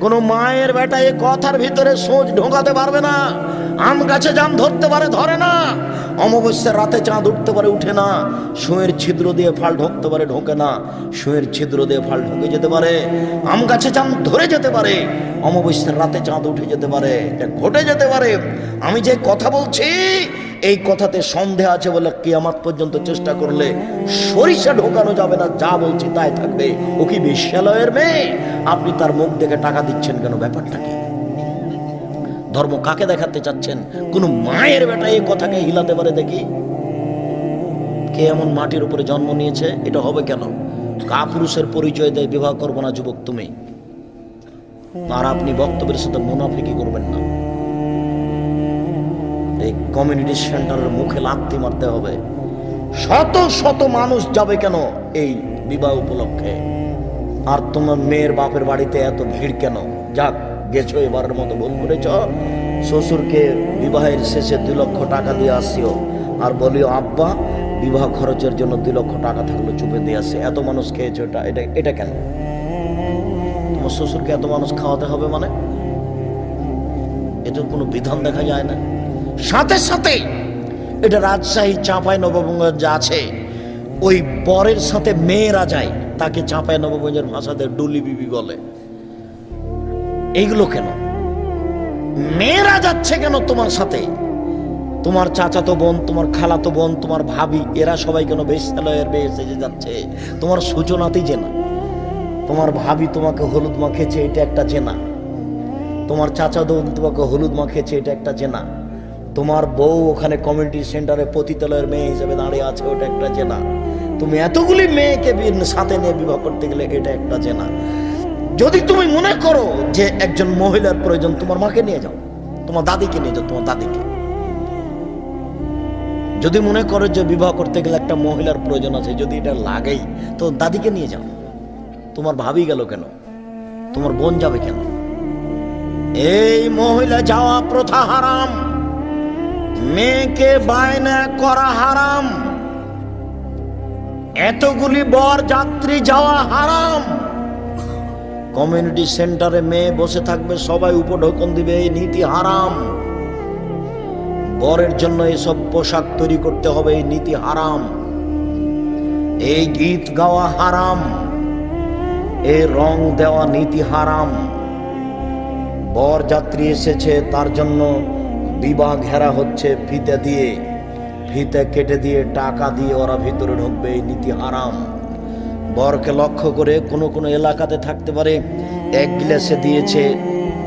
কোন মায়ের বেটা এই কথার ভিতরে সোজ ঢোকাতে পারবে না। আম গাছে জাম ধরতে পারে, ধরে না। অমাবস্যার রাতে চাঁদ উঠতে পারে, উঠে না। সুঁয়ের ছিদ্র দিয়ে ফাল ঢোকতে পারে, ঢোকে না। সুঁয়ের ছিদ্র দিয়ে ফাল ঢোকে যেতে পারে। আম গাছে জাম ধরে যেতে পারে, অমাবস্যার রাতে চাঁদ উঠে যেতে পারে, এটা ঘটে যেতে পারে। আমি যে কথা বলছি এই কথাতে সন্দেহ আছে বলে কিয়ামত পর্যন্ত চেষ্টা করলে সরিষা ঢোকানো যাবে না। যা বলছি তাই থাকবে। ও কি বিশ্ববিদ্যালয়ের মেয়ে? আপনি তার মুখ দেখে টাকা দিচ্ছেন কেন? ব্যাপারটা কি? ধর্ম কাকে দেখাতে চাচ্ছেন? কোন মায়ের বেটা এই কথাকে হিলাতে পারে? দেখি কে এমন মাটির উপরে জন্ম নিয়েছে? এটা হবে কেন? কাপুরুষের পরিচয় দেয় বিবাহ করবো না যুবক তুমি। আর আপনি বক্তব্যের সাথে মুনাফিকি করবেন না। এই কমিউনিটি সেন্টারের মুখে লাথি মারতে হবে। শত শত মানুষ যাবে কেন এই বিবাহ উপলক্ষে? আর তোমার মেয়ের বাপের বাড়িতে এত ভিড় কেন? যাক, গেছো, এবারের মতো ভুল করেছ। শ্বশুরকে বিবাহের শেষে 2 লক্ষ টাকা দিয়ে আসিও, আর বলিও আব্বা বিবাহ খরচের জন্য 2 লক্ষ টাকা থাকলো, চুপে দিয়ে আসে। এত মানুষ খেয়েছো, এটা কেন? তোমার শ্বশুরকে এত মানুষ খাওয়াতে হবে মানে? এটার কোনো বিধান দেখা যায় না। সাথে সাথে এটা রাজশাহী চাঁপাই নবাবগঞ্জ আছে, ওই বরের সাথে মেয়েরা যায়, তাকে চাঁপাই নবাবগঞ্জের ভাষাতে ডুলি বিবি বলে। এইগুলো কেন? মেয়েরা যাচ্ছে কেন তোমার সাথে? তোমার চাচাতো বোন, তোমার খালাতো বোন, তোমার ভাবি, এরা সবাই কেন বেশ্যালয়ের মেয়ে সেজে যাচ্ছে? তোমার সূচনাতেই জেনা। তোমার ভাবি তোমাকে হলুদ মাখেছে, এটা একটা জেনা। তোমার চাচাতো তোমাকে হলুদ মাখেছে, এটা একটা জেনা। তোমার বউ ওখানে কমিউনিটি সেন্টারে পতিতালয়ের মেয়ে হিসেবে দাঁড়িয়ে আছে, ওটা একটা জেনা। তুমি এতগুলি মেয়েকে সাথে নিয়ে বিবাহ করতে গেলে এটা একটা জেনা। যদি তুমি মনে করো যে একজন মহিলার প্রয়োজন, তোমার মাকে নিয়ে যাও, তোমার দাদিকে নিয়ে যাও, তোমার দাদিকে। যদি মনে করো যে বিবাহ করতে গেলে একটা মহিলার প্রয়োজন আছে, যদি এটা লাগেই, তো দাদিকে নিয়ে যাও। তোমার ভাবি গেল কেন? তোমার বোন যাবে কেন? এই মহিলা যাওয়া প্রথা হারাম, মেয়েকে বায়না করা হারাম, এতগুলি বর যাত্রী যাওয়া হারাম। কমিউনিটি সেন্টারে মেয়ে বসে থাকবে, সবাই উপঢৌকন দিবে, এই নীতি হারাম। বরের জন্য এসব পোশাক তৈরি করতে হবে, এই নীতি হারাম। এই গীত গাওয়া হারাম, এই রং দেওয়া নীতি হারাম। বর যাত্রী এসেছে, তার জন্য বিবাহ ঘেরা হচ্ছে ফিতে দিয়ে, ফিতে কেটে দিয়ে টাকা দিয়ে ওরা ভিতরে ঢুকবে, এই নীতি হারাম। বরকে লক্ষ্য করে কোনো কোনো এলাকাতে থাকতে পারে 1 গ্লাসে দিয়েছে